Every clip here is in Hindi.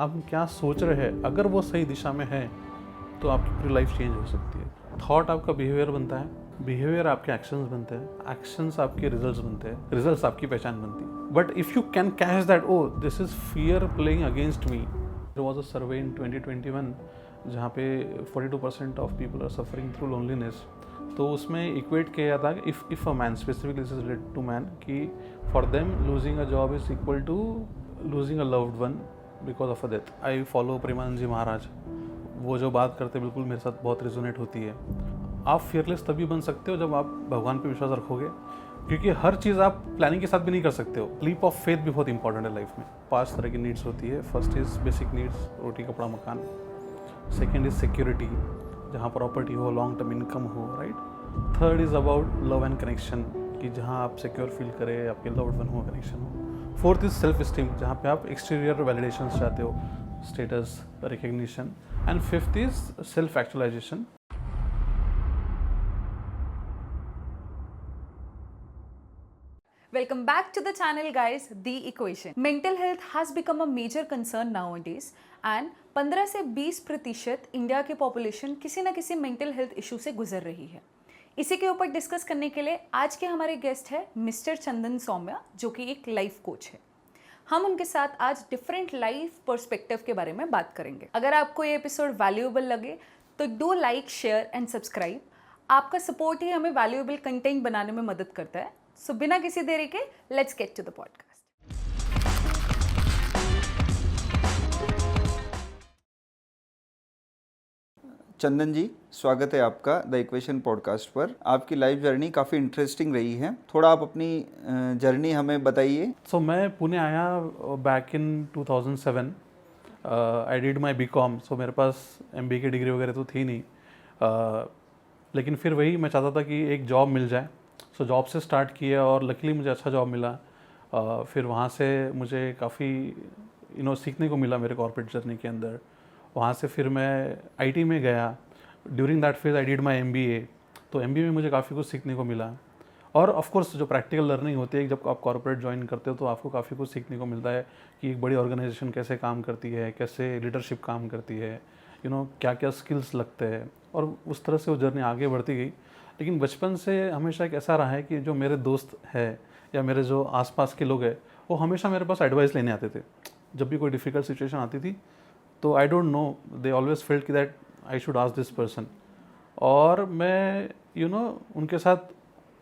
आप क्या सोच रहे हैं, अगर वो सही दिशा में है तो आपकी पूरी लाइफ चेंज हो सकती है। थॉट आपका बिहेवियर बनता है, बिहेवियर आपके एक्शंस बनते हैं, एक्शंस आपके रिजल्ट्स बनते हैं, रिजल्ट्स आपकी पहचान बनती है। But if you can catch that, oh this is fear playing against me. There was a survey in 2021 जहाँ पे 42% of people are suffering through loneliness. तो उसमें इक्वेट किया जाता है if a man, specifically this is related to man, कि for them losing a job is equal to losing a loved one because of a death. I follow Premanand ji Maharaj, वो जो बात करते हैं बिल्कुल मेरे साथ बहुत रिजोनेट होती है। आप फियरलेस तभी बन सकते हो जब आप भगवान पे विश्वास रखोगे, क्योंकि हर चीज़ आप प्लानिंग के साथ भी नहीं कर सकते हो। लीप ऑफ फेथ भी बहुत इंपॉर्टेंट है लाइफ में। 5 तरह की नीड्स होती है। फर्स्ट इज़ बेसिक नीड्स, रोटी कपड़ा मकान। सेकेंड इज़ सिक्योरिटी, जहाँ प्रॉपर्टी हो, लॉन्ग टर्म इनकम हो, right. Third is about love and connection, कि जहाँ आप सिक्योर फील करें, आपके लव्ड वन हो, कनेक्शन हो। फोर्थ इज़ सेल्फ स्टीम, जहाँ पे आप एक्सटीरियर वैलिडेशन चाहते हो, status, recognition. And fifth is self actualization. Welcome back to the channel guys, The Equation. Mental health has become a major concern nowadays and 15 से 20% इंडिया की पॉपुलेशन किसी ना किसी मेंटल हेल्थ इशू से गुजर रही है। इसी के ऊपर डिस्कस करने के लिए आज के हमारे गेस्ट है मिस्टर चंदन सौम्या, जो कि एक लाइफ कोच है। हम उनके साथ आज डिफरेंट लाइफ पर्सपेक्टिव के बारे में बात करेंगे। अगर आपको ये एपिसोड वैल्यूएबल लगे तो do like, share and subscribe. आपका सपोर्ट ही हमें वैल्यूएबल कंटेंट बनाने में मदद करता है। सो बिना किसी देरी के let's get to the podcast. Chandan ji, स्वागत है आपका द इक्वेशन पॉडकास्ट पर। आपकी लाइफ जर्नी काफ़ी इंटरेस्टिंग रही है, थोड़ा आप अपनी जर्नी हमें बताइए। सो मैं पुणे आया back in 2007। I did my BCom. So मेरे पास MBA की डिग्री वगैरह तो थी नहीं, लेकिन फिर वही मैं चाहता था कि एक जॉब मिल जाए। सो जॉब से स्टार्ट किया और लकीली मुझे अच्छा जॉब मिला। फिर वहाँ से मुझे काफ़ी सीखने को मिला मेरे कॉर्पोरेट जर्नी के अंदर। वहाँ से फिर मैं IT में गया। During that phase I did my MBA। तो MBA में मुझे काफ़ी कुछ सीखने को मिला। और ऑफ कोर्स जो प्रैक्टिकल लर्निंग होती है, जब आप कॉर्पोरेट ज्वाइन करते हो तो आपको काफ़ी कुछ सीखने को मिलता है कि एक बड़ी ऑर्गेनाइजेशन कैसे काम करती है, कैसे लीडरशिप काम करती है, क्या क्या स्किल्स लगते हैं। और उस तरह से वो जर्नी आगे बढ़ती गई। लेकिन बचपन से हमेशा एक ऐसा रहा है कि जो मेरे दोस्त है या मेरे जो आसपास के लोग हैं, वो हमेशा मेरे पास एडवाइस लेने आते थे जब भी कोई डिफ़िकल्ट सिचुएशन आती थी। तो I don't know, they always felt कि that I should ask this person. और मैं उनके साथ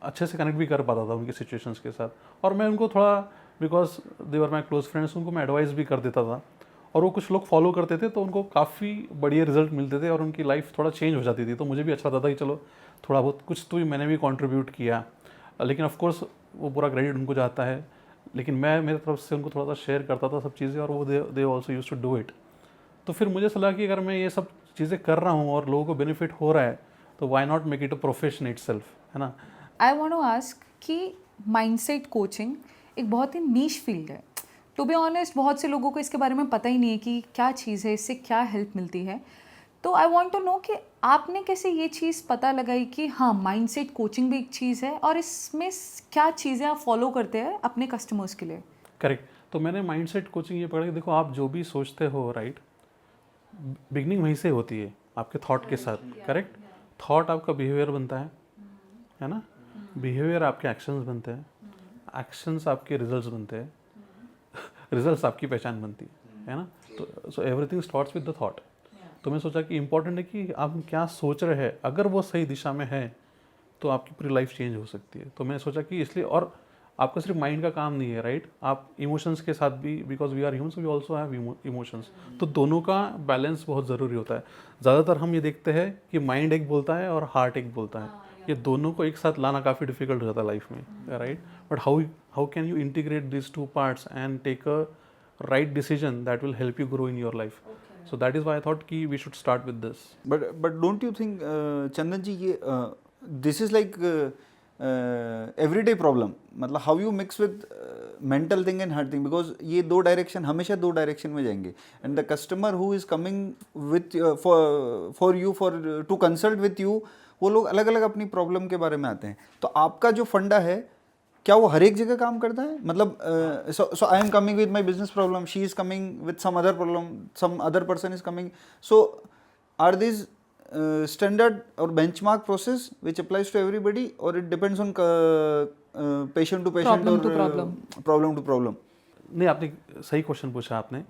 अच्छे से कनेक्ट भी कर पाता था उनकी सिचुएशंस के साथ। और मैं उनको थोड़ा, because they were my close friends, उनको मैं एडवाइस भी कर देता था। और वो कुछ लोग फॉलो करते थे तो उनको काफ़ी बढ़िया रिजल्ट मिलते थे और उनकी लाइफ थोड़ा चेंज हो जाती थी। तो मुझे भी अच्छा लगता था कि चलो थोड़ा बहुत कुछ तो मैंने भी कंट्रीब्यूट किया। लेकिन ऑफ कोर्स वो पूरा क्रेडिट उनको जाता है, लेकिन मैं मेरी तरफ से उनको थोड़ा सा शेयर करता था सब चीज़ें, और वो they also use to do it. तो फिर मुझे सलाह कि अगर मैं ये सब चीज़ें कर रहा हूँ और लोगों को बेनिफिट हो रहा है, तो why not make it a profession itself, है ना। आई वांट टू आस्क कि माइंडसेट कोचिंग एक बहुत ही नीश फील्ड है। टू बी ऑनेस्ट, बहुत से लोगों को इसके बारे में पता ही नहीं है कि क्या चीज़ है, इससे क्या हेल्प मिलती है। तो आई वांट टू नो कि आपने कैसे ये चीज़ पता लगाई कि हाँ, माइंडसेट कोचिंग भी एक चीज़ है, और इसमें क्या चीज़ें आप फॉलो करते हैं अपने कस्टमर्स के लिए। करेक्ट। तो मैंने माइंडसेट कोचिंग ये पढ़ा कि देखो, आप जो भी सोचते हो, राइट, बिगनिंग वहीं से होती है आपके थॉट के साथ। करेक्ट। थॉट आपका बिहेवियर बनता है ना। बिहेवियर आपके एक्शंस बनते हैं, एक्शंस आपके रिजल्ट्स बनते हैं, रिजल्ट्स आपकी पहचान बनती है ना। तो so everything starts with the thought. तो मैं सोचा कि इंपॉर्टेंट है कि आप क्या सोच रहे हैं, अगर वो सही दिशा में है तो आपकी पूरी लाइफ चेंज हो सकती है। तो मैं सोचा कि इसलिए, और आपका सिर्फ माइंड का काम नहीं है, राइट, आप इमोशंस के साथ भी, because we are humans, we also have emotions. तो दोनों का बैलेंस बहुत ज़रूरी होता है। ज़्यादातर हम ये देखते हैं कि माइंड एक बोलता है और हार्ट एक बोलता है। ये दोनों को एक साथ लाना काफ़ी डिफिकल्ट हो जाता है लाइफ में, राइट। But how can you integrate this two parts and take a right decision that will help you grow in your life. So that is why I thought कि we should start with this. But don't you think, चंदन जी, ये this is like everyday problem, मतलब how you mix with mental thing and heart thing, because ये दो डायरेक्शन, हमेशा दो डायरेक्शन में जाएंगे। and the customer who is coming with for you to consult with you, वो लोग अलग अलग अपनी प्रॉब्लम के बारे में आते हैं। तो आपका जो फंडा है क्या वो हर एक जगह काम करता है? मतलब so I am coming with my business problem, she is coming with some other problem, some other person is coming, so are this standard or benchmark process which applies to everybody, or it depends on patient to patient Problem or to problem. problem to problem? नहीं, आपने सही क्वेश्चन पूछा आपने।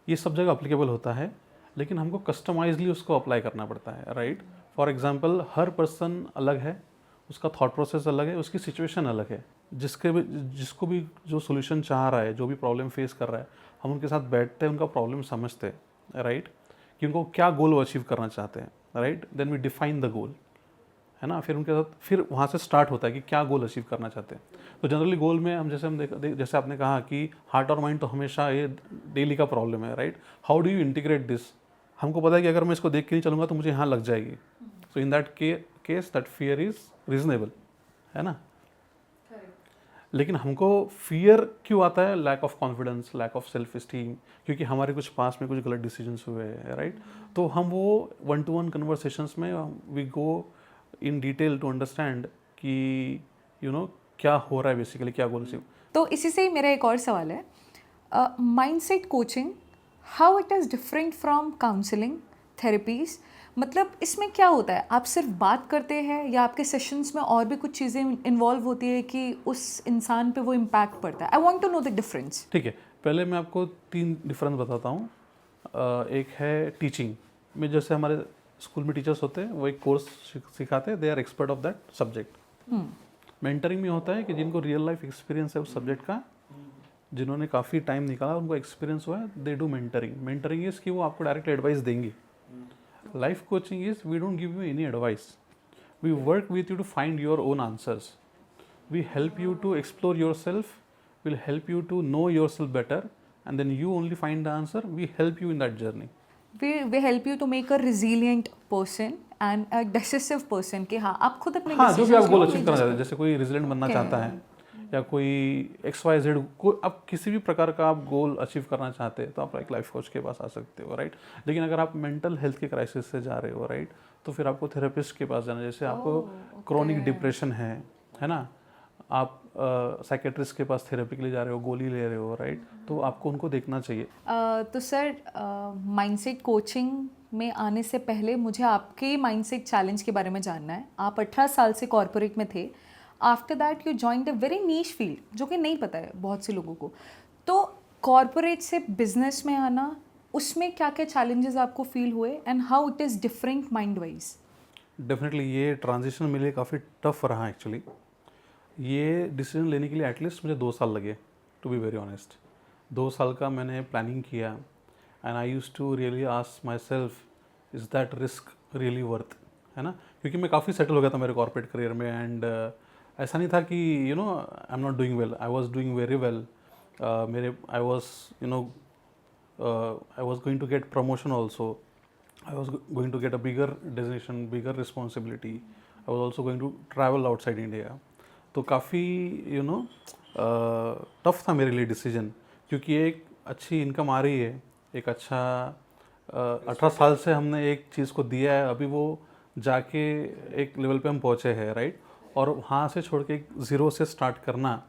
ये सब जगह अप्लीकेबल होता है, लेकिन हमको कस्टमाइजली उसको अप्लाई करना पड़ता है, right. For example her person अलग है, उसका थॉट प्रोसेस अलग है, उसकी सिचुएशन अलग है। जिसको भी जो सोल्यूशन चाह रहा है, जो भी प्रॉब्लम फेस कर रहा है, हम उनके साथ बैठते हैं, उनका प्रॉब्लम समझते हैं, राइट, कि उनको क्या गोल वो अचीव करना चाहते हैं, right. Then we define the goal, है ना। फिर उनके साथ फिर वहाँ से स्टार्ट होता है कि क्या गोल अचीव करना चाहते हैं। तो जनरली गोल में हम जैसे आपने कहा कि हार्ट और माइंड तो हमेशा ये डेली का प्रॉब्लम है, right. How do you integrate this? हमको पता है कि अगर मैं इसको देख के नहीं चलूँगा तो मुझे यहाँ लग जाएगी। So in that case that fear is reasonable, है ना। लेकिन हमको फियर क्यों आता है? Lack of confidence, lack of self esteem, क्योंकि हमारे कुछ पास में कुछ गलत डिसीजंस हुए हैं, राइट। तो हम वो 1-to-1 कन्वर्सेशंस में we go in detail to understand कि क्या हो रहा है, बेसिकली क्या गोल अचीव। तो इसी से ही मेरा एक और सवाल है, mindset coaching, how it is different from counselling therapies? मतलब इसमें क्या होता है? आप सिर्फ बात करते हैं या आपके सेशंस में और भी कुछ चीज़ें इन्वॉल्व होती है कि उस इंसान पे वो इम्पैक्ट पड़ता है? I want to know the difference. ठीक है, पहले मैं आपको 3 डिफरेंस बताता हूँ। एक है टीचिंग में, जैसे हमारे स्कूल में टीचर्स होते हैं, वो एक कोर्स सिखाते हैं, they are expert of that subject. Mentoring में होता है कि जिनको रियल लाइफ एक्सपीरियंस है उस सब्जेक्ट का, जिन्होंने काफ़ी टाइम निकाला, उनको एक्सपीरियंस हुआ है, they do mentoring. Mentoring is कि वो आपको डायरेक्ट एडवाइस देंगे। Life coaching is we don't give you any advice, we work with you to find your own answers, we help you to explore your self, will help you to know your self better, and then you only find the answer, we help you in that journey. we help you to make a resilient person and a decisive person कि हाँ आप खुद अपने हाँ, जो भी आप decisions गोल लो, अचीव करना चाहते हैं, जैसे कोई रेजिडेंट बनना चाहता है या कोई XYZ, कोई आप किसी भी प्रकार का आप गोल अचीव करना चाहते हैं तो आप एक लाइफ कोच के पास आ सकते हो, राइट। लेकिन अगर आप मेंटल हेल्थ के क्राइसिस से जा रहे हो, राइट, तो फिर आपको थेरेपिस्ट के पास जाना। जैसे आपको क्रॉनिक डिप्रेशन है ना, आप साइकेट्रिस्ट के पास थेरेपी के लिए जा रहे हो, गोली ले रहे हो, राइट, तो आपको उनको देखना चाहिए। तो सर माइंडसेट कोचिंग में आने से पहले मुझे आपके माइंडसेट चैलेंज के बारे में जानना है। आप 18 साल से कॉर्पोरेट में थे, after that you joined a very niche field जो कि नहीं पता है बहुत से लोगों को। तो कॉर्पोरेट से बिजनेस में आना, उसमें क्या क्या चैलेंजेस आपको फील हुए and how it is different mind wise? Definitely ये ट्रांजिशन मेरे लिए काफ़ी टफ रहा एक्चुअली। ये डिसीजन लेने के लिए एटलीस्ट मुझे 2 साल लगे, टू बी वेरी ऑनेस्ट। 2 साल का मैंने प्लानिंग किया and I used to really ask my self, is that risk really worth, है ना। क्योंकि मैं काफ़ी सेटल हो गया था मेरे कॉर्पोरेट करियर में, एंड ऐसा नहीं था कि I am not doing well, I was doing very well. I was going to get promotion also, I was going to get a bigger designation, bigger responsibility. I was also going to travel outside India. तो काफ़ी टफ था मेरे लिए डिसीजन, क्योंकि एक अच्छी इनकम आ रही है, एक अच्छा 18 साल से हमने एक चीज़ को दिया है, अभी वो जाके एक लेवल पे हम पहुँचे हैं, राइट, और वहाँ से छोड़ के एक ज़ीरो से स्टार्ट करना।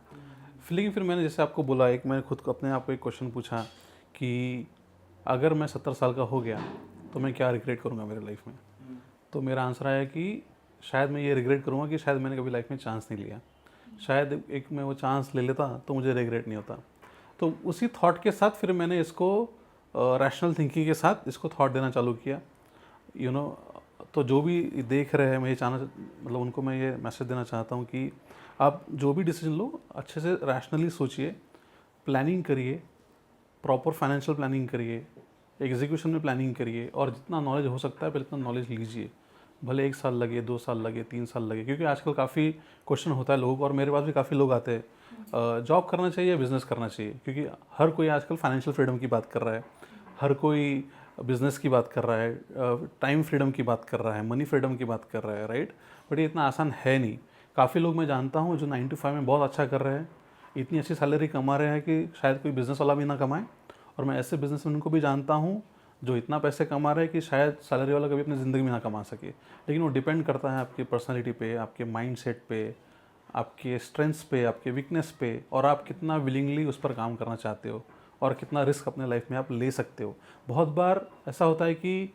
लेकिन फिर मैंने जैसे आपको बोला, एक मैंने खुद को अपने आप को एक क्वेश्चन पूछा कि अगर मैं 70 साल का हो गया तो मैं क्या रिग्रेट करूँगा मेरे लाइफ में। तो मेरा आंसर आया कि शायद मैं ये रिग्रेट करूँगा कि शायद मैंने कभी लाइफ में चांस नहीं लिया। शायद एक मैं वो चांस ले लेता तो मुझे रिग्रेट नहीं होता। तो उसी थॉट के साथ फिर मैंने इसको रैशनल थिंकिंग के साथ इसको थॉट देना चालू किया। तो जो भी देख रहे हैं, मैं ये मतलब उनको मैं ये मैसेज देना चाहता हूँ कि आप जो भी डिसीजन लो, अच्छे से रैशनली सोचिए, प्लानिंग करिए, प्रॉपर फाइनेंशियल प्लानिंग करिए, एग्जीक्यूशन में प्लानिंग करिए, और जितना नॉलेज हो सकता है पहले इतना नॉलेज लीजिए। भले 1 साल लगे, 2 साल लगे, 3 साल लगे, क्योंकि आजकल काफ़ी क्वेश्चन होता है लोगों को, और मेरे पास भी काफ़ी लोग आते हैं, जॉब करना चाहिए या बिज़नेस करना चाहिए, क्योंकि हर कोई आजकल फाइनेंशियल फ्रीडम की बात कर रहा है, हर कोई बिज़नेस की बात कर रहा है, टाइम फ्रीडम की बात कर रहा है, मनी फ्रीडम की बात कर रहा है, राइट। बट ये इतना आसान है नहीं। काफ़ी लोग मैं जानता हूँ जो 9 to 5 में बहुत अच्छा कर रहे हैं, इतनी अच्छी सैलरी कमा रहे हैं कि शायद कोई बिज़नेस वाला भी ना कमाए, और मैं ऐसे बिजनेसमैन को भी जानता हूँ जो इतना पैसे कमा रहे हैं कि शायद सैलरी वाला कभी अपनी ज़िंदगी में ना कमा सके। लेकिन वो डिपेंड करता है आपकी पर्सनालिटी पे, आपके माइंडसेट पे, आपके स्ट्रेंथ्स पे, आपके वीकनेस पे, और आप कितना विलिंगली उस पर काम करना चाहते हो और कितना रिस्क अपने लाइफ में आप ले सकते हो। बहुत बार ऐसा होता है कि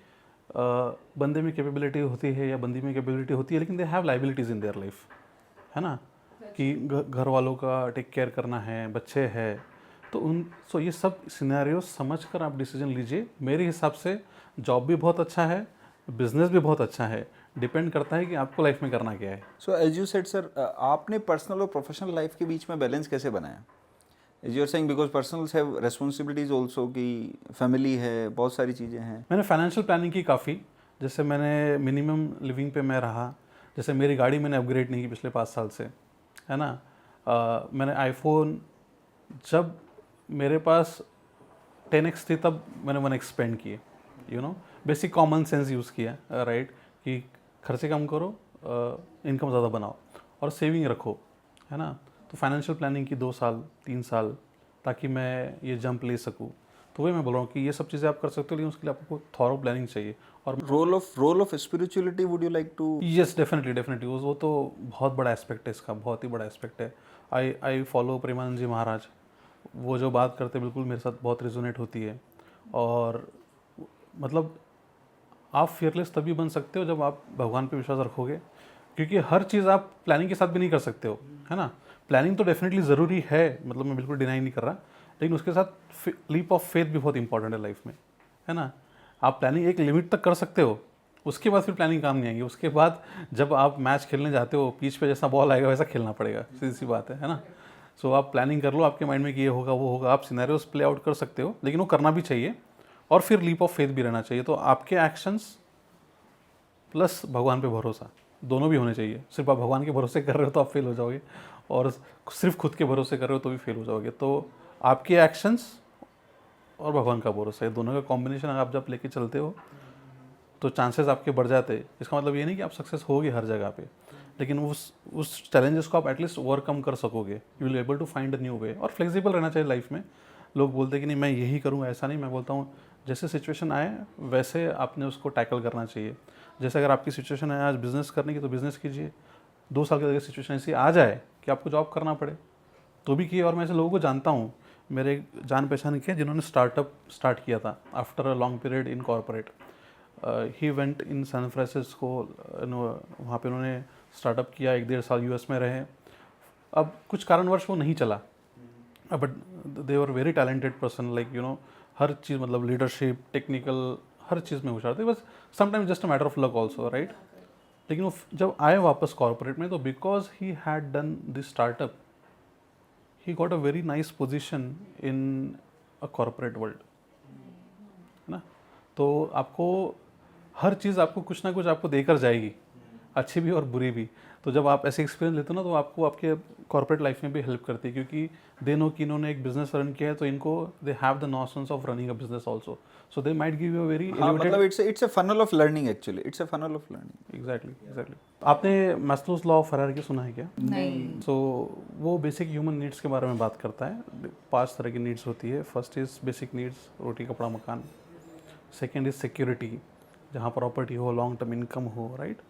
बंदे में कैपेबिलिटी होती है या बंदी में कैपेबिलिटी होती है, लेकिन they have liabilities in their life, है ना, कि घर वालों का टेक केयर करना है, बच्चे हैं, तो सो ये सब सिनेरियो समझ कर आप डिसीजन लीजिए। मेरे हिसाब से जॉब भी बहुत अच्छा है, बिजनेस भी बहुत अच्छा है, डिपेंड करता है कि आपको लाइफ में करना क्या है। So as you said sir, आपने पर्सनल और प्रोफेशनल लाइफ के बीच में बैलेंस कैसे बनाया? As you are saying because personals have responsibilities also, कि फैमिली है, बहुत सारी चीज़ें हैं। मैंने फाइनेंशियल प्लानिंग की काफ़ी, जैसे मैंने मिनिमम लिविंग पे मैं रहा, जैसे मेरी गाड़ी मैंने अपग्रेड नहीं की पिछले 5 साल से, है ना। मैंने आईफोन, जब मेरे पास 10x थी तब मैंने 1x स्पेंड किए, बेसिक कॉमन सेंस यूज़ किया, राइट, कि खर्चे कम करो, इनकम ज़्यादा बनाओ और सेविंग रखो, है ना। तो फाइनेंशियल प्लानिंग की 2 साल 3 साल, ताकि मैं ये जंप ले सकूँ। तो वही मैं बोल रहा हूँ कि ये सब चीज़ें आप कर सकते हो, लेकिन उसके लिए आपको थॉरो प्लानिंग चाहिए। और role of spirituality, would you like to? Yes, definitely वो तो बहुत बड़ा एस्पेक्ट है इसका, बहुत ही बड़ा एस्पेक्ट है। आई फॉलो प्रेमानंद जी महाराज, वो जो बात करते हैं बिल्कुल मेरे साथ बहुत रिजोनेट होती है। और मतलब आप फियरलेस तभी बन सकते हो जब आप भगवान पे विश्वास रखोगे, क्योंकि हर चीज़ आप प्लानिंग के साथ भी नहीं कर सकते हो, है ना। प्लानिंग तो डेफिनेटली ज़रूरी है, मतलब मैं बिल्कुल डिनाई नहीं कर रहा, लेकिन उसके साथ लीप ऑफ फेथ भी बहुत इंपॉर्टेंट है लाइफ में, है ना। आप प्लानिंग एक लिमिट तक कर सकते हो, उसके बाद फिर प्लानिंग काम नहीं आएगी। उसके बाद जब आप मैच खेलने जाते हो, पिच पे जैसा बॉल आएगा वैसा खेलना पड़ेगा, सीधी सी बात है ना। सो आप प्लानिंग कर लो, आपके माइंड में कि ये होगा वो होगा, आप सिनेरियोस प्ले आउट कर सकते हो, लेकिन वो करना भी चाहिए और फिर लीप ऑफ फेथ भी रहना चाहिए। तो आपके एक्शंस प्लस भगवान पे भरोसा, दोनों भी होने चाहिए। सिर्फ आप भगवान के भरोसे कर रहे हो तो आप फेल हो जाओगे, और सिर्फ खुद के भरोसे कर रहे हो तो भी फेल हो जाओगे। तो आपके एक्शंस और भगवान का भरोसा, ये दोनों का कॉम्बिनेशन अगर आप जब लेके चलते हो तो चांसेस आपके बढ़ जाते हैं। इसका मतलब ये नहीं कि आप सक्सेस होगे हर जगह पे, लेकिन उस चैलेंजेस को आप एटलीस्ट ओवरकम कर सकोगे। You will able to find a new way. और फ्लेक्सिबल रहना चाहिए लाइफ में। लोग बोलते हैं कि नहीं मैं यही करूँगा, ऐसा नहीं। मैं बोलता हूँ जैसे सिचुएशन आए वैसे आपने उसको टैकल करना चाहिए। जैसे अगर आपकी सिचुएशन है आज बिज़नेस करने की, तो बिज़नेस कीजिए। 2 साल के अगर सिचुएशन ऐसी आ जाए कि आपको जॉब करना पड़े तो भी किए। और मैं ऐसे लोगों को जानता हूँ, मेरे जान पहचान के, जिन्होंने स्टार्टअप स्टार्ट किया था after a long period in corporate. He went in San Francisco, वहाँ पे उन्होंने स्टार्टअप किया, 1-1.5 साल यूएस में रहे। अब कुछ कारणवश वो नहीं चला, but they were very talented person, like हर चीज़, मतलब लीडरशिप, टेक्निकल, हर चीज़ में होशियार थे। बस sometimes just a matter of luck also, right. लेकिन वो जब आए वापस कॉर्पोरेट में, तो because he had done this startup, he got a very nice position in a corporate world, है ना। तो आपको हर चीज़ आपको कुछ ना कुछ आपको देकर जाएगी, अच्छी भी और बुरी भी। तो जब आप ऐसे एक्सपीरियंस लेते हो ना, तो आपको आपके कॉर्पोरेट लाइफ में भी हेल्प करती है, क्योंकि दे नो कि इन्होंने एक बिजनेस रन किया है, तो इनको they have the notions of running a business also, so they might give you a very मतलब it's a funnel of learning, actually it's a funnel of learning. Exactly. आपने मैस्लोज लॉ ऑफ हायरार्की सुना है क्या? नहीं। सो वो बेसिक ह्यूमन नीड्स के बारे में बात करता है। 5 तरह की नीड्स होती है। फर्स्ट इज़ बेसिक नीड्स, रोटी कपड़ा मकान। सेकेंड इज़ सिक्योरिटी, जहाँ प्रॉपर्टी हो, लॉन्ग टर्म इनकम हो, right.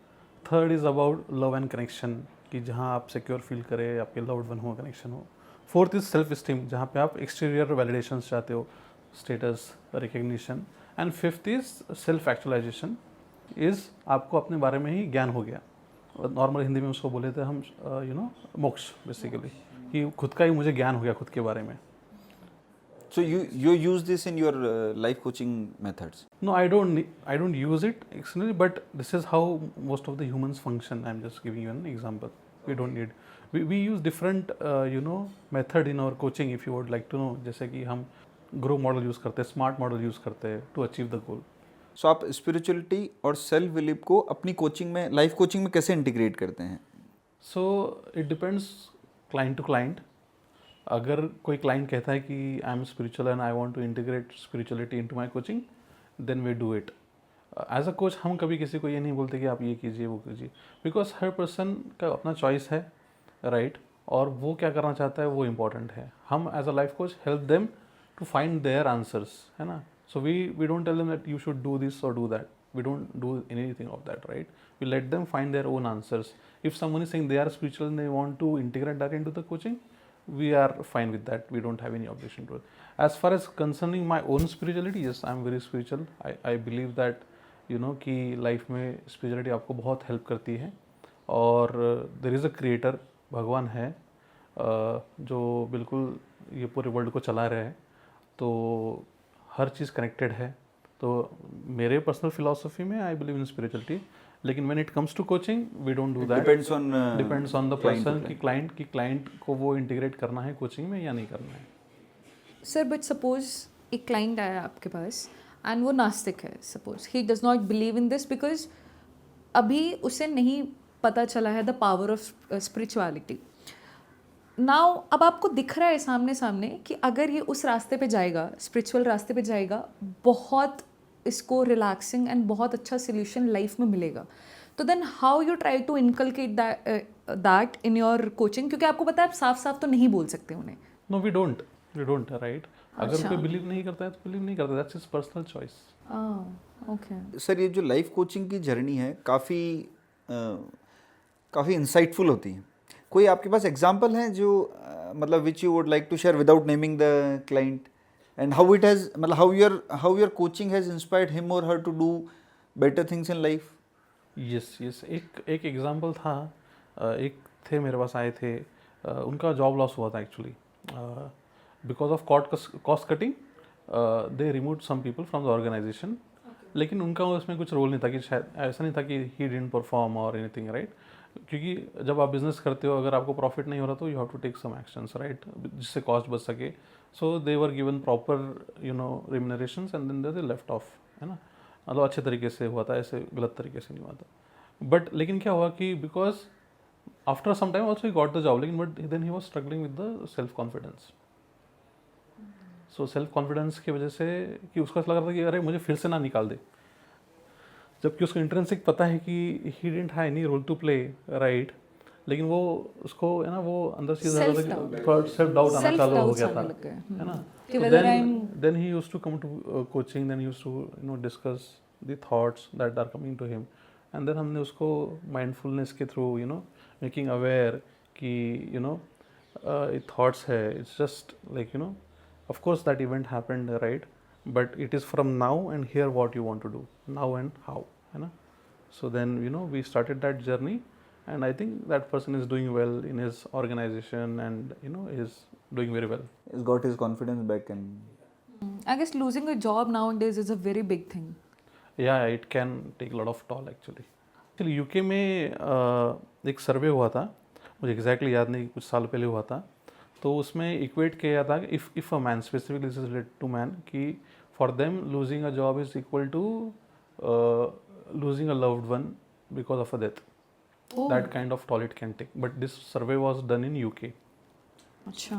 Third is about love and connection, कि जहाँ आप सिक्योर फील करें, आपके लव्ड वन हो, कनेक्शन हो। फोर्थ इज़ सेल्फ स्टीम, जहाँ पे आप एक्सटीरियर वैलिडेशन चाहते हो, status, recognition. And fifth is self actualization, is आपको अपने बारे में ही ज्ञान हो गया। नॉर्मल हिंदी में उसको बोले थे हम मोक्ष, बेसिकली, कि खुद का ही मुझे ज्ञान हो गया खुद के बारे में। So you use this in your life coaching methods? No, I don't use it externally, but this is how most of the humans function. I'm just giving you an example. We don't need. We use different method in our coaching, if you would like to know. जैसे कि हम ग्रो मॉडल यूज़ करते हैं, स्मार्ट मॉडल यूज़ करते हैं टू अचीव द गोल। सो आप स्पिरिचुअलिटी और सेल्फ बिलीफ को अपनी कोचिंग में, लाइफ कोचिंग में कैसे इंटीग्रेट करते हैं? So it depends client to client. अगर कोई क्लाइंट कहता है कि I am spiritual and I want to integrate spirituality into my coaching, then we do it. As a coach हम कभी किसी को ये नहीं बोलते कि आप ये कीजिए वो कीजिए, बिकॉज हर पर्सन का अपना चॉइस है, राइट, और वो क्या करना चाहता है वो इम्पॉर्टेंट है। हम as a life coach help them to find their answers, है ना। So we don't tell them that you should do this और do that. We don't do anything of that, right? We let them find their own answers. If someone is saying they are spiritual and they want to integrate that into the coaching, we are fine with that. We don't have any objection to it. As far as concerning my own spirituality, yes, I am very spiritual. I believe that कि लाइफ में स्पिरिचुअलिटी आपको बहुत हेल्प करती है, और देयर इज़ अ क्रिएटर, भगवान है, जो बिल्कुल ये पूरे वर्ल्ड को चला रहे हैं, तो हर चीज़ कनेक्टेड है. तो मेरे पर्सनल फिलॉसफी में आई बिलीव इन स्पिरिचुअलिटी, लेकिन when it comes to coaching we don't do that. Depends on the person कि क्लाइंट को वो इंटीग्रेट करना है कोचिंग में या नहीं करना है. सर बट सपोज एक क्लाइंट आया आपके पास एंड वो नास्तिक है, suppose he does not believe in this because अभी उसे नहीं पता चला है the power of spirituality. Now अब आपको दिख रहा है सामने सामने कि अगर ये उस रास्ते पे जाएगा, स्पिरिचुअल रास्ते पे जाएगा, बहुत इसको रिलैक्सिंग एंड बहुत अच्छा सोल्यूशन लाइफ में मिलेगा. तो then how you try to inculcate that in your coaching, क्योंकि आपको पता है आप साफ साफ तो नहीं बोल सकते उन्हें. No we don't right. अगर कोई बिलीव नहीं करता है तो बिलीव नहीं करता, that's his personal choice. Okay sir, ये जो लाइफ कोचिंग की जर्नी है काफ़ी इंसाइटफुल होती है. कोई आपके पास एग्जांपल हैं जो मतलब which you would like to share without naming the client, and how it has मतलब how your coaching has inspired him और her to do better things in life? Yes एक एग्जांपल था. एक थे मेरे पास आए थे, उनका जॉब लॉस हुआ था actually because of cost cutting. They remove some people from the organization, लेकिन उनका उसमें कुछ रोल नहीं था कि शायद ऐसा नहीं था कि ही डिडंट परफॉर्म और एनीथिंग, राइट. क्योंकि जब आप बिजनेस करते हो, अगर आपको प्रॉफिट नहीं हो रहा तो you have to take some actions, right, जिससे कॉस्ट बच सके. So they were given proper remunerations and then they left off, है ना. मतलब अच्छे तरीके से हुआ था, ऐसे गलत तरीके से नहीं हुआ था. बट लेकिन क्या हुआ कि because after some time also he got the job, लेकिन but then he was struggling with the self confidence. So self confidence की वजह से कि उसको ऐसा लग रहा था कि अरे मुझे फिर से ना निकाल दे, जबकि उसको इंट्रिंसिक पता है कि he didn't have any role to play, right. लेकिन वो उसको है ना, वो अंदर से सेल्फ डाउट आना चालू हो गया था, है ना. Then he used to come to coaching, then he used to discuss the thoughts that are coming to him, and then हमने उसको माइंडफुलनेस के थ्रू मेकिंग अवेयर कि थॉट्स है, it's just like of course that event happened, right, but it is from now and here what you want to do now and how, है ना. So then we started that journey, and I think that person is doing well in his organization and is doing very well. He's got his confidence back, and I guess losing a job nowadays is a very big thing. Yeah, it can take a lot of toll actually. UK में एक सर्वे हुआ था, मुझे एग्जैक्टली याद नहीं, कुछ साल पहले हुआ था. तो उसमें इक्वेट किया था if a man, specifically this is related to man, कि for them losing a job is equal to losing a loved one because of a death. That kind of toll it can take, but this survey was done in UK. अच्छा.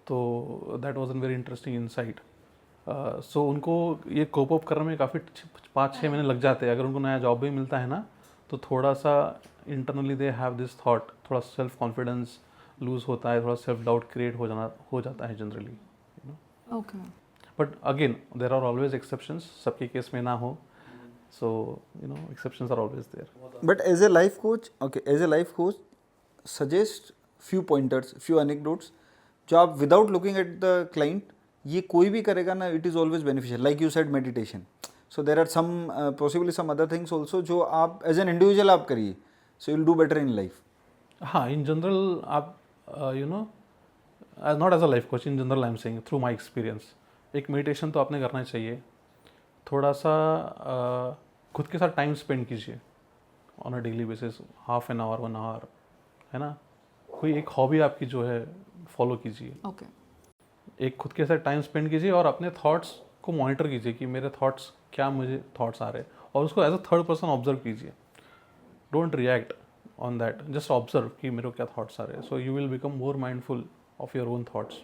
तो that was an very interesting insight. So उनको ये कोप अप करने में काफ़ी 5-6 महीने लग जाते हैं. अगर उनको नया जॉब भी मिलता है ना, तो थोड़ा सा internally they have this thought, थोड़ा सेल्फ कॉन्फिडेंस लूज होता है, थोड़ा सेल्फ डाउट क्रिएट हो जाता है generally. Okay. But again there are always exceptions, सबके केस में ना हो. So exceptions are always there. But as a life coach suggest few pointers, few anecdotes जो आप without looking at the client, ये कोई भी करेगा ना, it is always beneficial. Like you said meditation, so there are some possibly some other things also जो आप एज एन इंडिविजुअल आप करिए, so you will do better in life. हाँ, इन जनरल आप not as a life coach, in general I am saying through my experience, एक मेडिटेशन तो आपने करना चाहिए. थोड़ा सा खुद के साथ टाइम स्पेंड कीजिए on a daily basis, half an hour 1 hour, है ना. कोई एक हॉबी आपकी जो है फॉलो कीजिए. ओके. एक खुद के साथ टाइम स्पेंड कीजिए और अपने थॉट्स को मॉनिटर कीजिए कि मेरे थॉट्स क्या, मुझे थॉट्स आ रहे हैं, और उसको as a third person observe कीजिए. Don't react on that, just observe कि मेरे को क्या thoughts आ रहे हैं. So you will become more mindful of your own thoughts.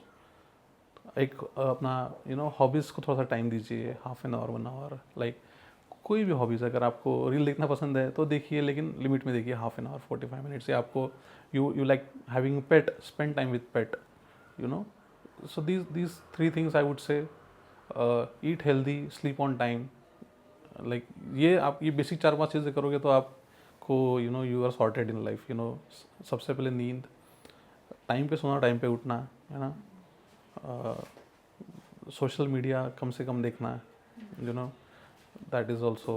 एक अपना हॉबीज़ को थोड़ा सा टाइम दीजिए, half an hour 1 hour. Like कोई भी हॉबीज़, अगर आपको रील देखना पसंद है तो देखिए, लेकिन लिमिट में देखिए. Half an our 45 minutes. या आपको you like having pet, spend time with pet, so these 3 things I would say. Eat healthy, sleep on time, like ये आप ये बेसिक 4-5 चीज़ें करोगे तो आपको you are sorted in life. सबसे पहले नींद, टाइम पे सोना, टाइम पे उठना, है ना। सोशल मीडिया कम से कम देखना, that is also.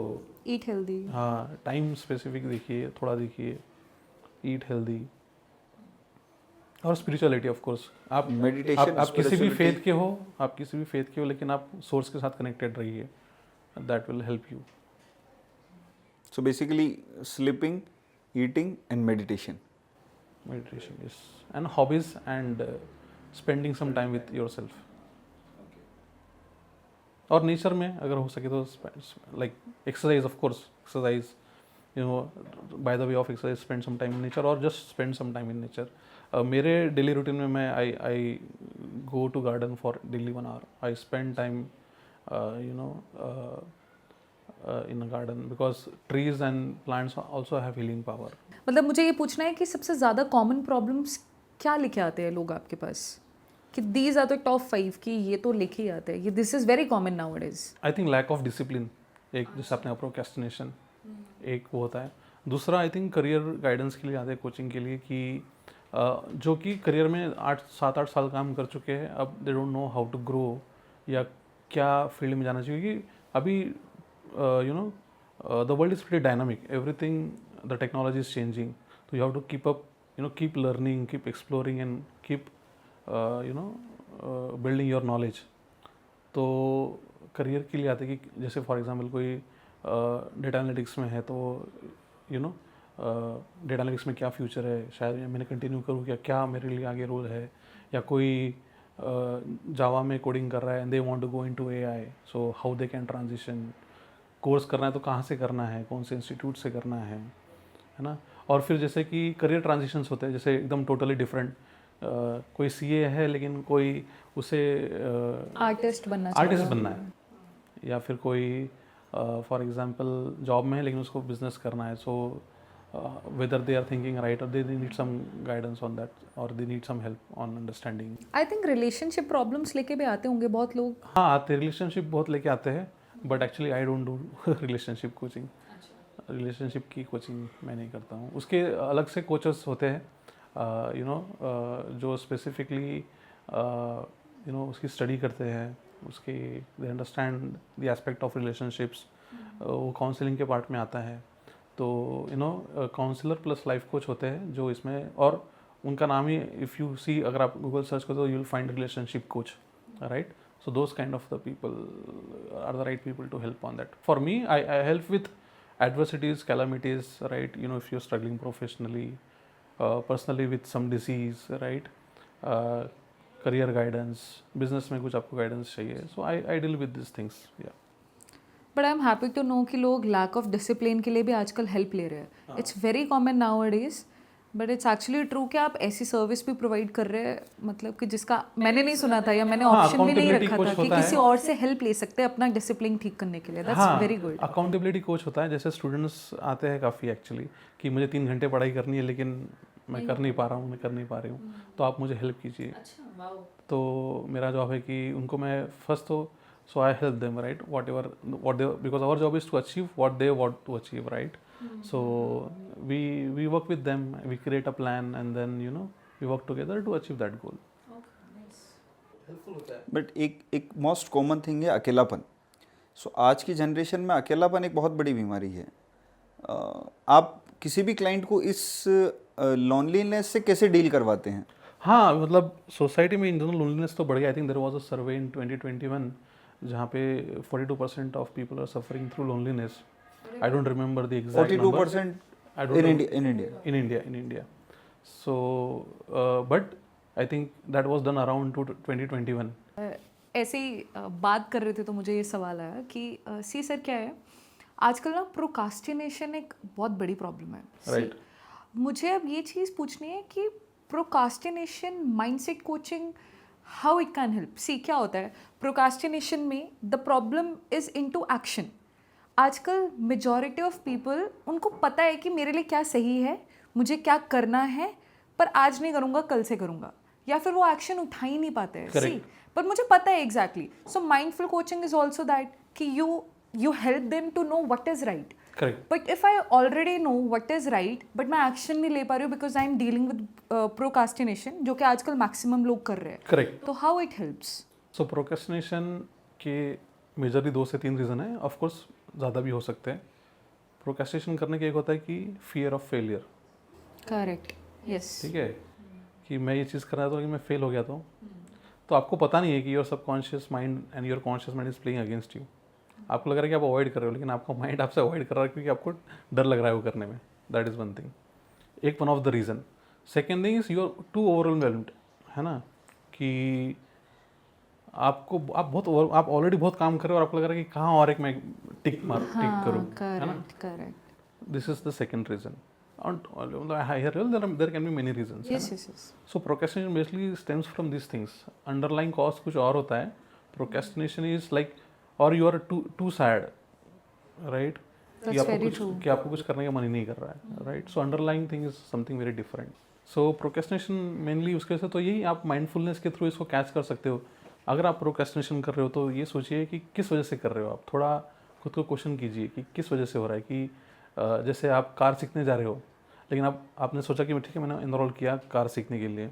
Eat healthy. हाँ, टाइम स्पेसिफिक देखिए, थोड़ा देखिए, ईट हेल्दी और स्पिरिचुअलिटी ऑफ कोर्स। आप Meditation, आप किसी भी spirituality. फेथ के हो, लेकिन आप सोर्स के साथ कनेक्टेड रहिए, that will help you. So basically, sleeping, eating, and meditation. Meditation is and hobbies and spending some time with yourself. और नेचर में अगर हो सके तो like exercise, of course exercise, by the way of exercise spend some time in nature और just spend some time in nature. मेरे डेली रूटीन में मैं I go to garden for daily 1 hour। I spend time in a garden because trees and plants also have healing power। मतलब मुझे ये पूछना है कि सबसे ज़्यादा कॉमन प्रॉब्लम्स क्या लेके आते हैं लोग आपके पास, कि दीज आर द टॉप 5 कि ये तो लेके ही आते हैं, ये this is very common nowadays. I think lack of discipline, एक जैसे अपने प्रोक्रेस्टिनेशन, एक वो होता है। दूसरा आई थिंक करियर गाइडेंस के लिए आते हैं, कोचिंग के लिए, कि जो कि करियर में 7-8 साल काम कर चुके हैं, अब they don't know how to grow या क्या फील्ड में जाना चाहिए। क्योंकि अभी the world is pretty dynamic, everything, the technology is changing, so you have to keep up, keep learning, keep exploring and keep building your knowledge। तो करियर के लिए आते हैं कि जैसे फॉर एग्जांपल कोई डेटा एनालिटिक्स में है तो डेटा एनालिटिक्स में क्या फ्यूचर है, शायद मैंने कंटिन्यू करूँ क्या मेरे लिए आगे रोल है। या कोई जावा में कोडिंग कर रहा है and they want to go into AI, so how they can transition. Course करना है तो कहाँ से करना है, कौन से इंस्टीट्यूट से करना है ना। और फिर जैसे कि करियर ट्रांजिशंस होते हैं, जैसे एकदम टोटली डिफरेंट, कोई सीए है लेकिन कोई उसे आर्टिस्ट बनना है, या फिर कोई फॉर एग्जांपल जॉब में है लेकिन उसको बिजनेस करना है। सो whether they are thinking right or they need some guidance on that or they need some help on understanding। I think relationship problems लेके भी आते होंगे बहुत लोग। हाँ, आते रिलेशनशिप बहुत लेके आते हैं, but actually I don't do relationship coaching. Relationship की कोचिंग मैं नहीं करता हूँ, उसके अलग से कोचेस होते हैं जो स्पेसिफिकली उसकी स्टडी करते हैं, उसके they understand the aspect of relationships. वो काउंसलिंग के पार्ट में आता है। तो काउंसलर प्लस लाइफ कोच होते हैं जो इसमें, और उनका नाम ही इफ़ यू सी, अगर आप गूगल सर्च करो तो you will find relationship coach, right. So those kind of the people are the right people to help on that. For me, I help with adversities, calamities, right? If you're struggling professionally, personally with some disease, right? Career guidance, business में कुछ आपको guidance चाहिए. So I deal with these things, yeah. But I am happy to know कि लोग लैक ऑफ डिसिप्लिन के लिए भी आजकल हेल्प ले रहे हैं। It's very common nowadays, but it's actually true कि आप ऐसी सर्विस भी प्रोवाइड कर रहे हैं, मतलब कि जिसका मैंने नहीं सुना था या मैंने ऑप्शन भी नहीं रखा था कि किसी और से हेल्प ले सकते हैं अपना डिसिप्लिन ठीक करने के लिए। That's very good. Accountability coach होता है, जैसे स्टूडेंट्स आते हैं काफ़ी एक्चुअली कि मुझे 3 घंटे पढ़ाई करनी है लेकिन मैं कर नहीं पा रहा हूँ, मैं कर नहीं पा रही हूँ, तो आप मुझे हेल्प कीजिए। तो मेरा जॉब है कि उनको मैं फर्स्ट तो so I help them, right, what they, because our job is to achieve what they want to achieve, right? So we work with them, we create a plan and then we work together to achieve that goal। Helpful होता है। बट एक मोस्ट कॉमन थिंग है अकेलापन। सो आज की जनरेशन में अकेलापन एक बहुत बड़ी बीमारी है। आप किसी भी क्लाइंट को इस लोनलीनेस से कैसे डील करवाते हैं? हाँ, मतलब सोसाइटी में इन दोनों लोनलीनेस तो बढ़ गया। I think there was a survey in 2021 जहाँ पे 42% of people are suffering through loneliness. I don't remember the exact number. 42% in India। So but I think that was done around to 2021। ऐसे ही बात कर रहे थे तो मुझे ये सवाल आया कि सी सर क्या है आजकल ना प्रोकास्टिनेशन एक बहुत बड़ी प्रॉब्लम है। राइट। मुझे अब ये चीज़ पूछनी है कि procrastination mindset coaching how it can help. See क्या होता है प्रोकास्टिनेशन में, the problem is into action. आजकल मेजॉरिटी ऑफ पीपल, उनको पता है कि मेरे लिए क्या सही है, मुझे क्या करना है, पर आज नहीं करूँगा कल से करूँगा, या फिर वो एक्शन उठा ही नहीं पाते हैं। सी पर मुझे पता है exactly. So mindful coaching is also that कि you help them to know what is right. Correct. But if I already know what is right, but मैं action नहीं ले पा रही हूँ because I am dealing with procrastination, जो कि आजकल maximum लोग कर रहे हैं. करेक्ट. तो how it helps? So procrastination के मेजरली 2 से 3 रीज़न है. ऑफ कोर्स ज़्यादा भी हो सकते हैं. प्रोक्रेस्टिनेशन करने के एक होता है कि fear of failure. Correct. Yes. ठीक है, कि मैं ये चीज़ कर रहा था कि मैं फेल हो गया तो आपको पता नहीं है कि your subconscious mind and your conscious mind is playing against you. आपको लग रहा है कि आप अवॉइड कर रहे हो, लेकिन आपका माइंड आपसे अवॉइड कर रहा है क्योंकि आपको डर लग रहा है वो करने में. दैट इज़ वन थिंग, एक one of the reason. Second thing is you are too overwhelmed, है ना, कि आप ऑलरेडी बहुत काम कर रहे हो और आपको लग रहा है कि कहाँ और एक मैं टिक करूँ, है ना. Correct. This is the second reason. On the higher level, there can be many reasons. Yes, yes, yes. So procrastination basically stems from these things. Underlying cause कुछ और होता है. Procrastination is like, or you are too sad, right? That's very true. कि आपको कुछ करने का मन ही नहीं कर रहा है, right? So underlying thing is something very different. So procrastination mainly उसके वजह से तो यही आप mindfulness के थ्रू इसको कैच कर सकते हो. अगर आप procrastination कर रहे हो तो ये सोचिए कि किस वजह से कर रहे हो. आप थोड़ा खुद को क्वेश्चन कीजिए कि किस वजह से हो रहा है. कि जैसे आप कार सीखने जा रहे हो, लेकिन आपने सोचा कि ठीक है मैंने इनरोल किया कार सीखने के लिए,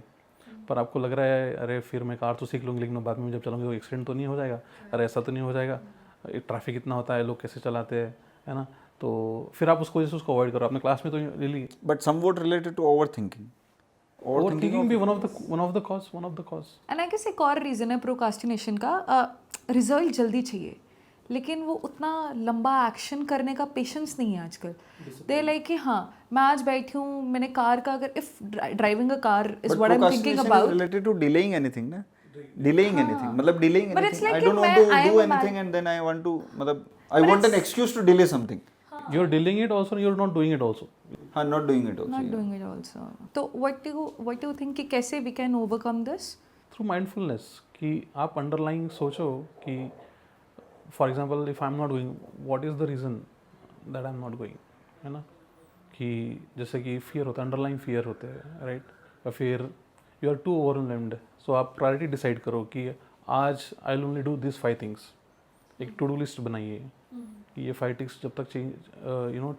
पर आपको लग रहा है अरे फिर मैं कार तो सीख लूँगी, लेकिन बाद में जब चलाऊँगी तो एक्सीडेंट तो नहीं हो जाएगा, अरे ऐसा तो नहीं हो जाएगा, ट्रैफिक इतना होता है, लोग कैसे चलाते हैं, है ना. तो फिर आप उसको जैसे उसको अवॉइड करो. आपने क्लास में तो ले ली. But somewhat related to overthinking. Overthinking भी one of the cause. And I guess एक और रीज़न है प्रोकास्टिनेशन का, रिजल्ट जल्दी चाहिए, लेकिन वो उतना लंबा एक्शन करने का पेशेंस नहीं है आजकल. दे लाइक कि हाँ मैं आज बैठी हूँ, मैंने कार का, अगर if driving a car is what I am thinking about. Related to delaying anything ना. डिलेइंग एनीथिंग मतलब delaying But it's anything. like I don't कि वांट टू मैं- I do am a anything and then I want to मतलब I want an excuse to delay something. You are dealing it also, you are not doing it also. हाँ, not doing it not also. Doing it also. तो व्हाट डू यू थिंक कि कैसे we can overcome this? Through mindfulness. कि आप अंडरलाइंग सोचो कि for example if I am not going, what is the reason that I am not going, है ना. कि जैसे कि फियर होता है, अंडरलाइंग फियर होते हैं, राइट. या फिर यू आर टू ओवरवेल्म्ड. सो आप प्रायोरिटी डिसाइड करो कि आज I will only do this 5 things. एक टू डू लिस्ट बनाइए कि ये 5 थिंग्स जब तक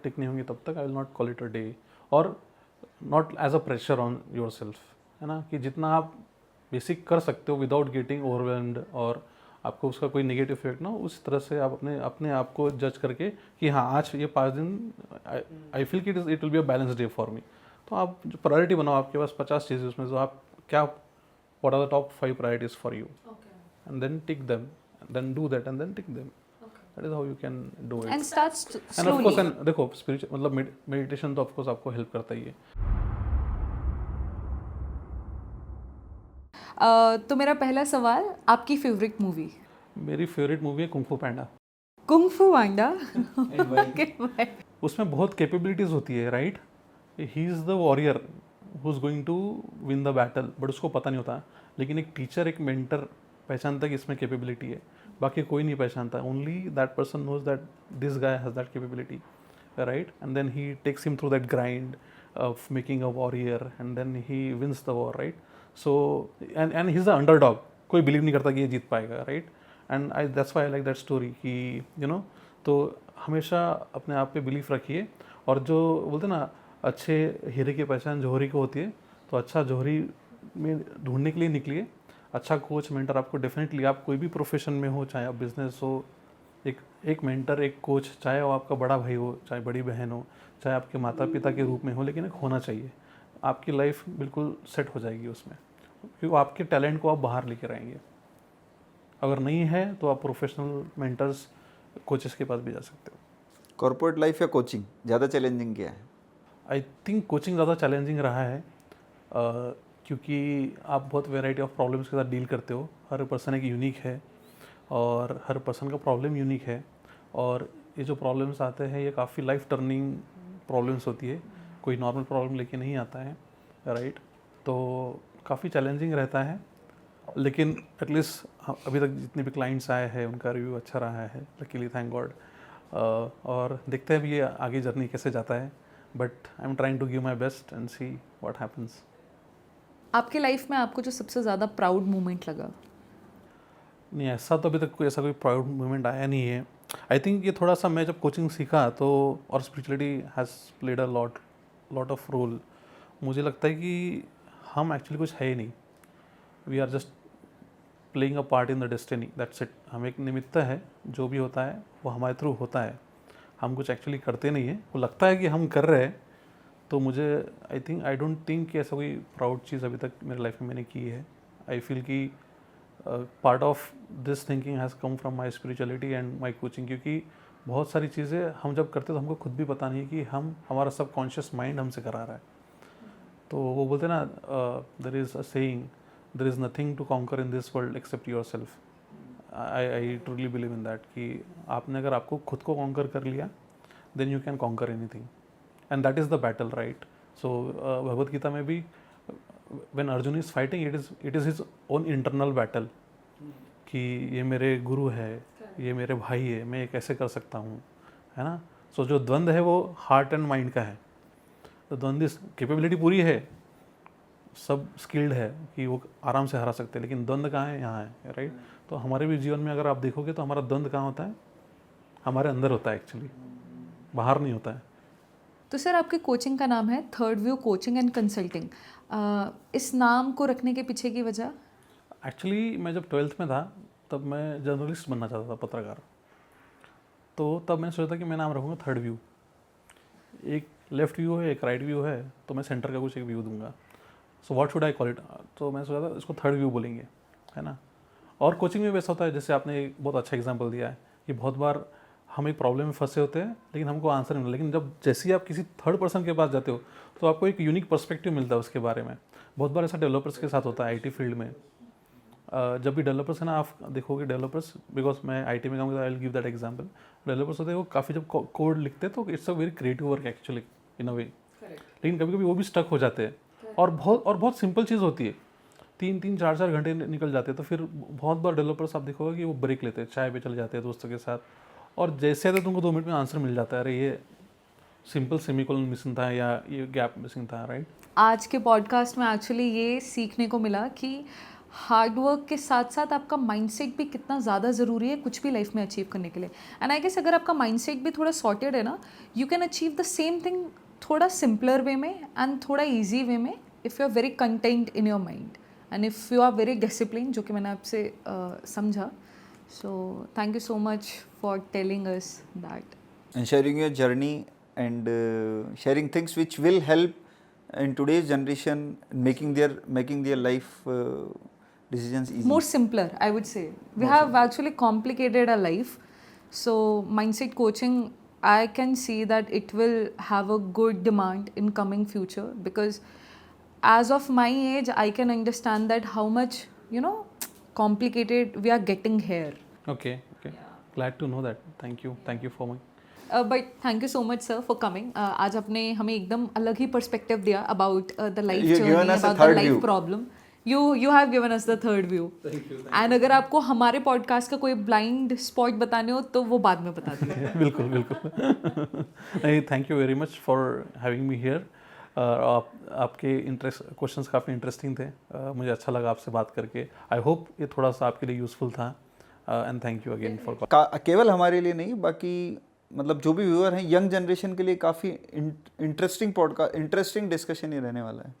टिक नहीं होंगी तब तक I will not call it a day. और not as a pressure on yourself, है ना. कि जितना आप बेसिक कर सकते हो विदाउट गेटिंग ओवरवेल्म्ड और आपको उसका कोई नेगेटिव इफेक्ट ना, उस तरह से आप अपने आप को जज करके कि हाँ आज ये 5 दिन आई फील कि it will be a balance day for me. तो आप जो प्रायोरिटी बनाओ, आपके पास 50 चीज़ें उसमें, तो आप क्या what are the top 5 priorities for you, and then tick them, then do that and then tick them. That is how you can do it. And start and of course slowly. देखो स्पिरिचुअल मतलब मेडिटेशन तो ऑफ कोर्स आपको हेल्प करता ही है. तो मेरा पहला सवाल, आपकी फेवरेट मूवी? मेरी फेवरेट मूवी है कुंग फू पैंडा. कुंग फू पांडा. उसमें बहुत कैपेबिलिटीज़ होती है, right. He is the warrior who is going to win the battle, but उसको पता नहीं होता. लेकिन एक टीचर, एक मेंटर पहचानता है कि इसमें कैपेबिलिटी है, बाकी कोई नहीं पहचानता. Only that person knows that this guy has that capability, right. And then he takes him through that grind of making a warrior and then he wins the war, right. So and he is the underdog. कोई बिलीव नहीं करता कि ये जीत पाएगा, right. And I that's why I like that story कि तो हमेशा अपने आप पे बिलीफ रखिए. और जो बोलते ना अच्छे हीरे की पहचान जौहरी को होती है, तो अच्छा जौहरी में ढूंढने के लिए निकलिए. अच्छा कोच मेंटर आपको डेफिनेटली, आप कोई भी प्रोफेशन में हो, चाहे आप बिजनेस हो, एक मेंटर, एक कोच, चाहे वो आपका बड़ा भाई हो, चाहे बड़ी बहन हो, चाहे आपके माता पिता के रूप में हो, लेकिन एक होना चाहिए. आपकी लाइफ बिल्कुल सेट हो जाएगी उसमें, क्योंकि आपके टैलेंट को आप बाहर लेकर आएंगे. अगर नहीं है तो आप प्रोफेशनल मेंटर्स, कोचेस के पास भी जा सकते हो. कॉर्पोरेट लाइफ या कोचिंग ज़्यादा चैलेंजिंग क्या है? आई थिंक कोचिंग ज़्यादा चैलेंजिंग रहा है, क्योंकि आप बहुत वैरायटी ऑफ प्रॉब्लम्स के साथ डील करते हो. हर पर्सन एक यूनिक है और हर पर्सन का प्रॉब्लम यूनिक है. और ये जो प्रॉब्लम्स आते हैं ये काफ़ी लाइफ टर्निंग प्रॉब्लम्स होती है. कोई नॉर्मल प्रॉब्लम लेके नहीं आता है, राइट. तो काफ़ी चैलेंजिंग रहता है, लेकिन एटलीस्ट अभी तक जितने भी क्लाइंट्स आए हैं उनका रिव्यू अच्छा रहा है, लकीली, थैंक गॉड. और देखते हैं भी ये आगे जर्नी कैसे जाता है, but I am trying to give my best and see what happens. आपकी लाइफ में आपको जो सबसे ज़्यादा प्राउड मोमेंट लगा? नहीं, ऐसा तो अभी तक कोई प्राउड मोमेंट आया नहीं है. आई थिंक ये थोड़ा सा मैं जब कोचिंग सीखा तो और spirituality has played a lot of role. मुझे लगता है कि हम एक्चुअली कुछ है ही नहीं. We are just playing a part in the destiny, that's it. हम एक निमित्त है, जो भी होता है वो हमारे थ्रू होता है. हम कुछ एक्चुअली करते नहीं हैं. वो लगता है कि हम कर रहे हैं. तो मुझे आई डोंट थिंक कि ऐसा कोई प्राउड चीज़ अभी तक मेरी लाइफ में मैंने की है. आई फील कि part of this thinking has come from my spirituality and my coaching. क्योंकि बहुत सारी चीज़ें हम जब करते तो हमको खुद भी पता नहीं है कि हमारा सबकॉन्शियस माइंड हमसे करा रहा है. तो वो बोलते हैं ना, there is a saying, there is nothing to conquer in this world except yourself. I truly believe in that कि आपने अगर आपको खुद को कॉन्कर कर लिया then you can conquer anything. And that is the battle, right. So Bhagavad Gita में भी when Arjun is fighting, it is his own internal battle कि ये मेरे गुरु है, ये मेरे भाई है, मैं ये कैसे कर सकता हूँ, है ना. सो जो द्वंद्व है वो हार्ट एंड माइंड का है. तो द्वंद्व कैपेबिलिटी पूरी है, सब स्किल्ड है कि वो आराम से हरा सकते हैं, लेकिन द्वंद्व कहाँ है, यहाँ है, राइट. तो हमारे भी जीवन में अगर आप देखोगे तो हमारा द्वंद्व कहाँ होता है, हमारे अंदर होता है एक्चुअली, बाहर नहीं होता है. तो सर आपकी कोचिंग का नाम है third view coaching and consulting. इस नाम को रखने के पीछे की वजह? एक्चुअली मैं जब 12th में था तब मैं जर्नलिस्ट बनना चाहता था, पत्रकार. तो तब मैंने सोचा था कि मैं नाम रखूँगा थर्ड व्यू. एक लेफ्ट व्यू है, एक राइट व्यू है, तो मैं सेंटर का कुछ एक व्यू दूंगा. So what should I call it. तो मैं सोचा था इसको थर्ड व्यू बोलेंगे, है ना. और कोचिंग में वैसा होता है, जैसे आपने एक बहुत अच्छा एग्जांपल दिया है कि बहुत बार हम एक प्रॉब्लम में फंसे होते हैं लेकिन हमको आंसर नहीं मिलता. लेकिन जब जैसे ही आप किसी थर्ड पर्सन के पास जाते हो तो आपको एक यूनिक पर्सपेक्टिव मिलता है उसके बारे में. बहुत बार ऐसा डेवलपर्स के साथ होता है आईटी फील्ड में. जब भी डेवलपर्स है ना, आप देखोगे डेवलपर्स, बिकॉज मैं आईटी में काम करता हूं, I will give that example. Developers होते हैं वो काफ़ी जब कोड लिखते हैं तो it's a very creative work actually in a way. लेकिन कभी कभी वो भी स्टक हो जाते हैं. और बहुत सिंपल चीज़ होती है, 3-4 घंटे निकल जाते हैं. तो फिर बहुत बार डेवलपर्स आप देखोगे कि वो ब्रेक लेते हैं, चाय पे चले जाते हैं दोस्तों के साथ, और जैसे तो तुमको 2 मिनट में आंसर मिल जाता है, अरे ये सिंपल सेमीकोलन मिसिंग था या ये गैप मिसिंग था, राइट. आज के पॉडकास्ट में एक्चुअली ये सीखने को मिला कि हार्डवर्क के साथ साथ आपका माइंडसेट भी कितना ज़्यादा ज़रूरी है कुछ भी लाइफ में अचीव करने के लिए. एंड आई गेस अगर आपका माइंडसेट भी थोड़ा सॉर्टेड है ना, you can achieve the same thing थोड़ा सिंपलर वे में एंड थोड़ा ईजी वे में, if you are very content in your mind and if you are very discipline, जो कि मैंने आपसे समझा. So thank you so much for telling us that and sharing your journey and sharing things which will help in today's generation making their life decisions easy. more simpler, I would say. We have actually complicated our life. So mindset coaching, I can see that it will have a good demand in coming future, because as of my age I can understand that how much, complicated we are getting here. Okay. Glad to know that. Thank you for me. But thank you so much sir for coming. आज आपने हमें एकदम अलग ही पर्सपेक्टिव दिया about the life journey, about the life problem. You have given us the third view. And अगर आपको हमारे पॉडकास्ट का कोई ब्लाइंड स्पॉट बताने हो तो वो बाद में बता दीजिए. बिल्कुल. नहीं, thank you very much for having me here. आपके क्वेश्चंस काफ़ी इंटरेस्टिंग थे. मुझे अच्छा लगा आपसे बात करके. आई होप ये थोड़ा सा आपके लिए यूज़फुल था. And thank you again for. केवल हमारे लिए नहीं, बाकी मतलब जो भी व्यूअर हैं यंग जनरेशन के लिए काफ़ी इंटरेस्टिंग डिस्कशन ही रहने वाला है.